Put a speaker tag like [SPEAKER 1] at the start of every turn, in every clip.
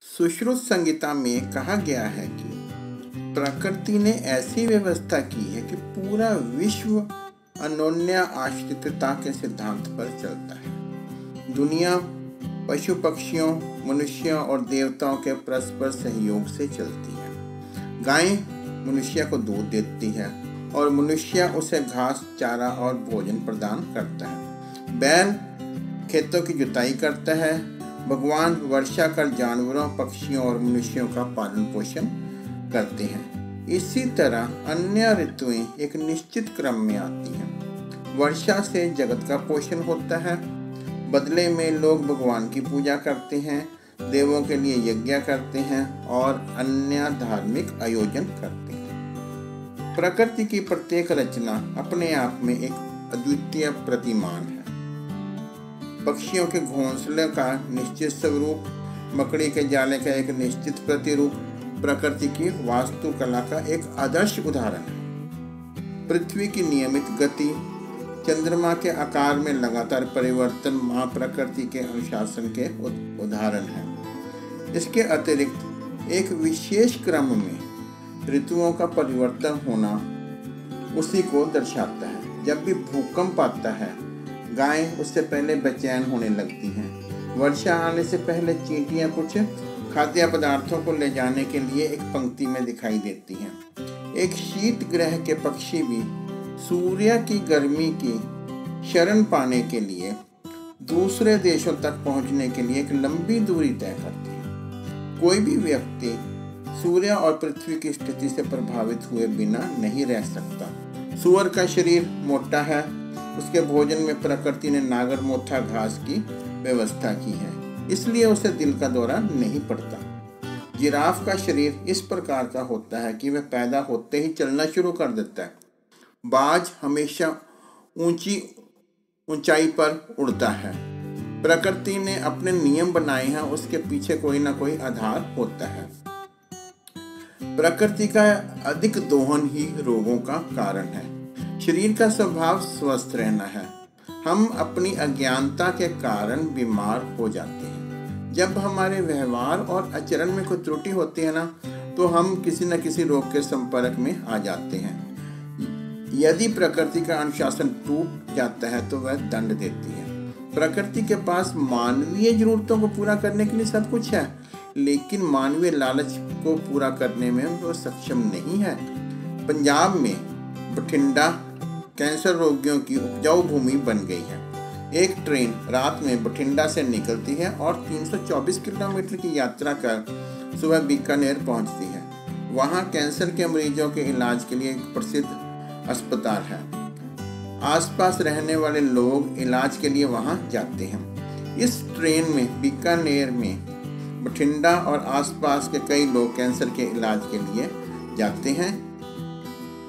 [SPEAKER 1] सुश्रुत संहिता में कहा गया है कि प्रकृति ने ऐसी व्यवस्था की है कि पूरा विश्व अन्योन्य आश्रितता के सिद्धांत पर चलता है। दुनिया पशु पक्षियों, मनुष्यों और देवताओं के परस्पर सहयोग से चलती है। गाय मनुष्य को दूध देती है और मनुष्य उसे घास, चारा और भोजन प्रदान करता है। बैल खेतों की जुताई करता है। भगवान वर्षा कर जानवरों, पक्षियों और मनुष्यों का पालन पोषण करते हैं। इसी तरह अन्य ऋतुएं एक निश्चित क्रम में आती हैं। वर्षा से जगत का पोषण होता है। बदले में लोग भगवान की पूजा करते हैं, देवों के लिए यज्ञ करते हैं और अन्य धार्मिक आयोजन करते हैं। प्रकृति की प्रत्येक रचना अपने आप में एक अद्वितीय प्रतिमान है। पक्षियों के घोंसले का निश्चित स्वरूप, मकड़ी के जाले का एक निश्चित प्रतिरूप प्रकृति की वास्तुकला का एक आदर्श उदाहरण है। पृथ्वी की नियमित गति, चंद्रमा के आकार में लगातार परिवर्तन माँ प्रकृति के अनुशासन के उदाहरण है। इसके अतिरिक्त एक विशेष क्रम में ऋतुओं का परिवर्तन होना उसी को दर्शाता है। जब भी भूकंप आता है, गाय उससे पहले बेचैन होने लगती हैं। वर्षा आने से पहले चींटियां कुछ खाद्य पदार्थों को ले जाने के लिए एक पंक्ति में दिखाई देती हैं। एक शीत ग्रह के पक्षी भी सूर्य की गर्मी की शरण पाने के लिए दूसरे देशों तक पहुंचने के लिए एक लंबी दूरी तय करते हैं। कोई भी व्यक्ति सूर्य और पृथ्वी की स्थिति से प्रभावित हुए बिना नहीं रह सकता। सूअर का शरीर मोटा है। उसके भोजन में प्रकृति ने नागर मोथा घास की व्यवस्था की है, इसलिए उसे दिल का दौरा नहीं पड़ता। जिराफ का शरीर इस प्रकार का होता है कि वह पैदा होते ही चलना शुरू कर देता है। बाज हमेशा ऊंची ऊंचाई पर उड़ता है। प्रकृति ने अपने नियम बनाए हैं, उसके पीछे कोई ना कोई आधार होता है। प्रकृति का अधिक दोहन ही रोगों का कारण है। शरीर का स्वभाव स्वस्थ रहना है। हम अपनी अज्ञानता के कारण बीमार हो जाते हैं। जब हमारे व्यवहार और आचरण में कोई त्रुटि होती है ना, तो हम किसी न किसी रोग के संपर्क में आ जाते हैं। यदि प्रकृति का अनुशासन टूट जाता है तो वह दंड देती है। प्रकृति के पास मानवीय जरूरतों को पूरा करने के लिए सब कुछ है, लेकिन मानवीय लालच को पूरा करने में वो सक्षम नहीं है। पंजाब में बठिंडा कैंसर रोगियों की उपजाऊ भूमि बन गई है। एक ट्रेन रात में बठिंडा से निकलती है और 324 किलोमीटर की यात्रा कर सुबह बीकानेर पहुंचती है। वहां कैंसर के मरीजों के इलाज के लिए एक प्रसिद्ध अस्पताल है। आसपास रहने वाले लोग इलाज के लिए वहां जाते हैं। इस ट्रेन में बीकानेर में बठिंडा और आसपास के कई लोग कैंसर के इलाज के लिए जाते हैं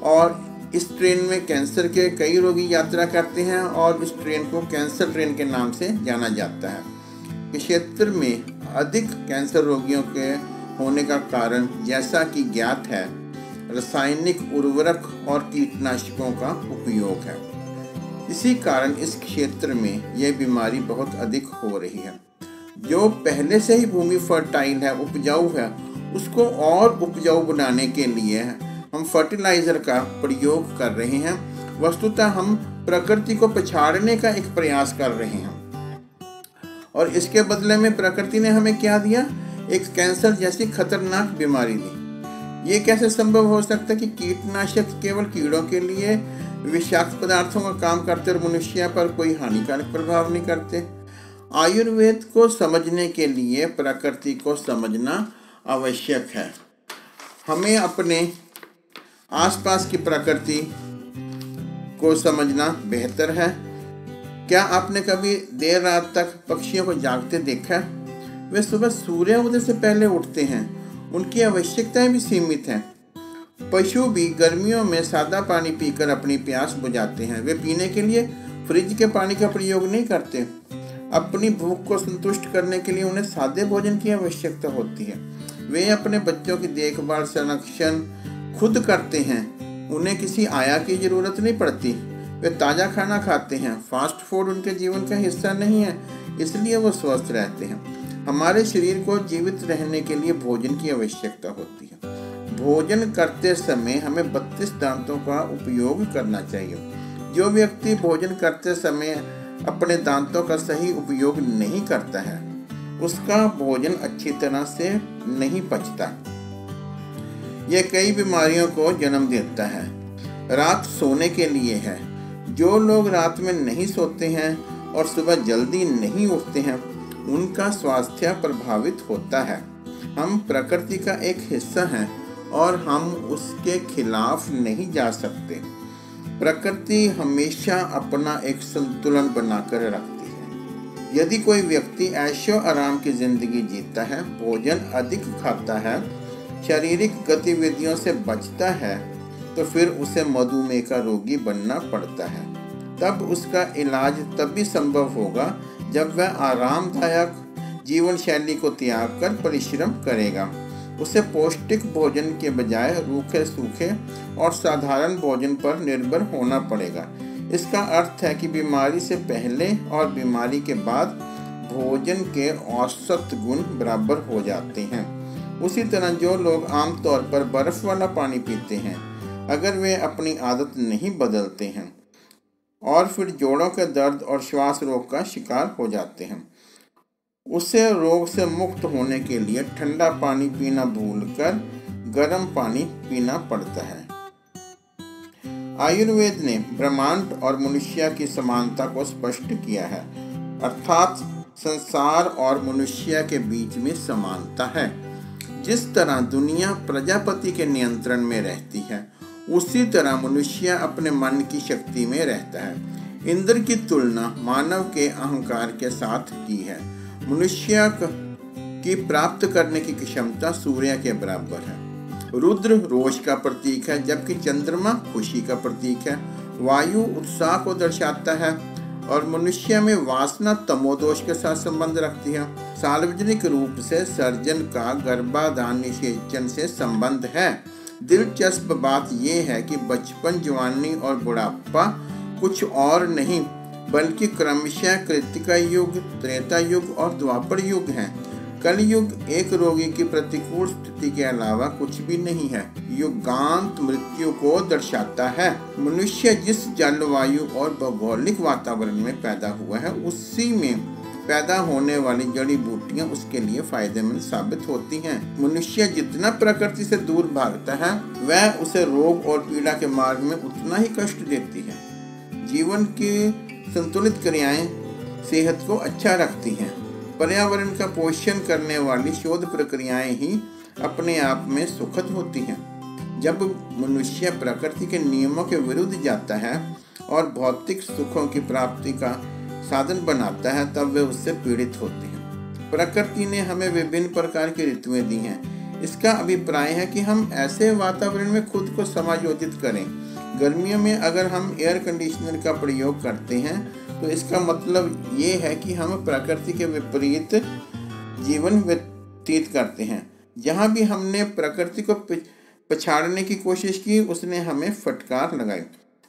[SPEAKER 1] और इस ट्रेन में कैंसर के कई रोगी यात्रा करते हैं और इस ट्रेन को कैंसर ट्रेन के नाम से जाना जाता है। इस क्षेत्र में अधिक कैंसर रोगियों के होने का कारण, जैसा कि ज्ञात है, रासायनिक उर्वरक और कीटनाशकों का उपयोग है। इसी कारण इस क्षेत्र में यह बीमारी बहुत अधिक हो रही है। जो पहले से ही भूमि फर्टाइल है, उपजाऊ है, उसको और उपजाऊ बनाने के लिए हम फर्टिलाइजर का प्रयोग कर रहे हैं। वस्तुतः हम प्रकृति को पछाड़ने का एक प्रयास कर रहे हैं और इसके बदले में प्रकृति ने हमें क्या दिया? एक कैंसर जैसी खतरनाक बीमारी दी। ये कैसे संभव हो सकता है कि कीटनाशक केवल कीड़ों के लिए विषाक्त पदार्थों का काम करते और मनुष्य पर कोई हानिकारक प्रभाव नहीं करते? आयुर्वेद को समझने के लिए प्रकृति को समझना आवश्यक है। हमें अपने आसपास की प्रकृति को समझना बेहतर है। क्या आपने कभी देर रात तक पक्षियों को जागते देखा है? वे सुबह सूर्योदय से पहले उठते हैं। उनकी आवश्यकताएं भी सीमित हैं। पशु भी गर्मियों में सादा पानी पीकर अपनी प्यास बुझाते हैं। वे पीने के लिए फ्रिज के पानी का प्रयोग नहीं करते। अपनी भूख को संतुष्ट करने के लिए उन्हें सादे भोजन की आवश्यकता होती है। वे अपने बच्चों की देखभाल, संरक्षण खुद करते हैं। उन्हें किसी आया की जरूरत नहीं पड़ती। वे ताज़ा खाना खाते हैं। फास्ट फूड उनके जीवन का हिस्सा नहीं है, इसलिए वो स्वस्थ रहते हैं। हमारे शरीर को जीवित रहने के लिए भोजन की आवश्यकता होती है। भोजन करते समय हमें 32 दांतों का उपयोग करना चाहिए। जो व्यक्ति भोजन करते समय अपने दांतों का सही उपयोग नहीं करता है, उसका भोजन अच्छी तरह से नहीं पचता। यह कई बीमारियों को जन्म देता है। रात सोने के लिए है। जो लोग रात में नहीं सोते हैं और सुबह जल्दी नहीं उठते हैं, उनका स्वास्थ्य प्रभावित होता है। हम प्रकृति का एक हिस्सा हैं और हम उसके खिलाफ नहीं जा सकते। प्रकृति हमेशा अपना एक संतुलन बनाकर रखती है। यदि कोई व्यक्ति ऐशो आराम की जिंदगी जीता है, भोजन अधिक खाता है, शारीरिक गतिविधियों से बचता है, तो फिर उसे मधुमेह का रोगी बनना पड़ता है। तब उसका इलाज तभी संभव होगा जब वह आरामदायक जीवन शैली को त्याग कर परिश्रम करेगा। उसे पौष्टिक भोजन के बजाय रूखे सूखे और साधारण भोजन पर निर्भर होना पड़ेगा। इसका अर्थ है कि बीमारी से पहले और बीमारी के बाद भोजन के औसत गुण बराबर हो जाते हैं। उसी तरह जो लोग आमतौर पर बर्फ वाला पानी पीते हैं, अगर वे अपनी आदत नहीं बदलते हैं और फिर जोड़ों के दर्द और श्वास रोग का शिकार हो जाते हैं, उसे रोग से मुक्त होने के लिए ठंडा पानी पीना भूलकर गर्म पानी पीना पड़ता है। आयुर्वेद ने ब्रह्मांड और मनुष्य की समानता को स्पष्ट किया है, अर्थात संसार और मनुष्य के बीच में समानता है। जिस तरह दुनिया प्रजापति के नियंत्रण में रहती है, उसी तरह मनुष्य अपने मन की शक्ति में रहता है। इंद्र की तुलना मानव के अहंकार के साथ की है। मनुष्य की प्राप्त करने की क्षमता सूर्य के बराबर है। रुद्र रोष का प्रतीक है, जबकि चंद्रमा खुशी का प्रतीक है। वायु उत्साह को दर्शाता है और मनुष्य में वासना तमोदोष के साथ संबंध रखती है। सार्वजनिक रूप से सर्जन का गर्भाधान निषेचन से संबंध है। दिलचस्प बात यह है कि बचपन, जवानी और बुढ़ापा कुछ और नहीं बल्कि क्रमशः कृतिका युग, त्रेता युग और द्वापर युग हैं। कलयुग एक रोगी की प्रतिकूल स्थिति के अलावा कुछ भी नहीं है। युगांत मृत्यु को दर्शाता है। मनुष्य जिस जलवायु और भौगोलिक वातावरण में पैदा हुआ है, उसी में पैदा होने वाली जड़ी बूटियां उसके लिए फायदेमंद साबित होती हैं। मनुष्य जितना प्रकृति से दूर भागता है, वह उसे रोग और पीड़ा के मार्ग में उतना ही कष्ट देती है। जीवन की संतुलित क्रियाएं सेहत को अच्छा रखती हैं। पर्यावरण का पोषण करने वाली शोध प्रक्रियाएं ही अपने आप में सुखद होती हैं। जब मनुष्य प्रकृति के नियमों के विरुद्ध जाता है और भौतिक सुखों की प्राप्ति का साधन बनाता है, तब वे उससे पीड़ित होते हैं। प्रकृति ने हमें विभिन्न प्रकार की ऋतुएं दी हैं। इसका अभिप्राय है कि हम ऐसे वातावरण में खुद को समायोजित करें। गर्मियों में अगर हम एयर कंडीशनर का प्रयोग करते हैं, तो इसका मतलब ये है कि हम प्रकृति के विपरीत जीवन व्यतीत करते हैं। जहाँ भी हमने प्रकृति को पछाड़ने की कोशिश की, उसने हमें फटकार लगाई।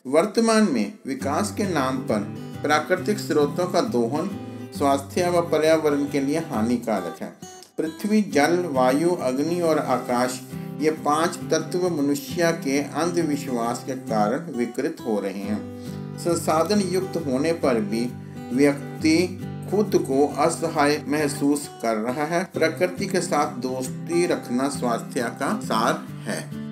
[SPEAKER 1] वर्तमान में विकास के नाम पर प्राकृतिक स्रोतों का दोहन स्वास्थ्य व पर्यावरण के लिए हानिकारक है। पृथ्वी, जल, वायु, अग्नि और आकाश, ये 5 तत्व मनुष्य के अंधविश्वास के कारण विकृत हो रहे हैं। संसाधन युक्त होने पर भी व्यक्ति खुद को असहाय महसूस कर रहा है। प्रकृति के साथ दोस्ती रखना स्वास्थ्य का सार है।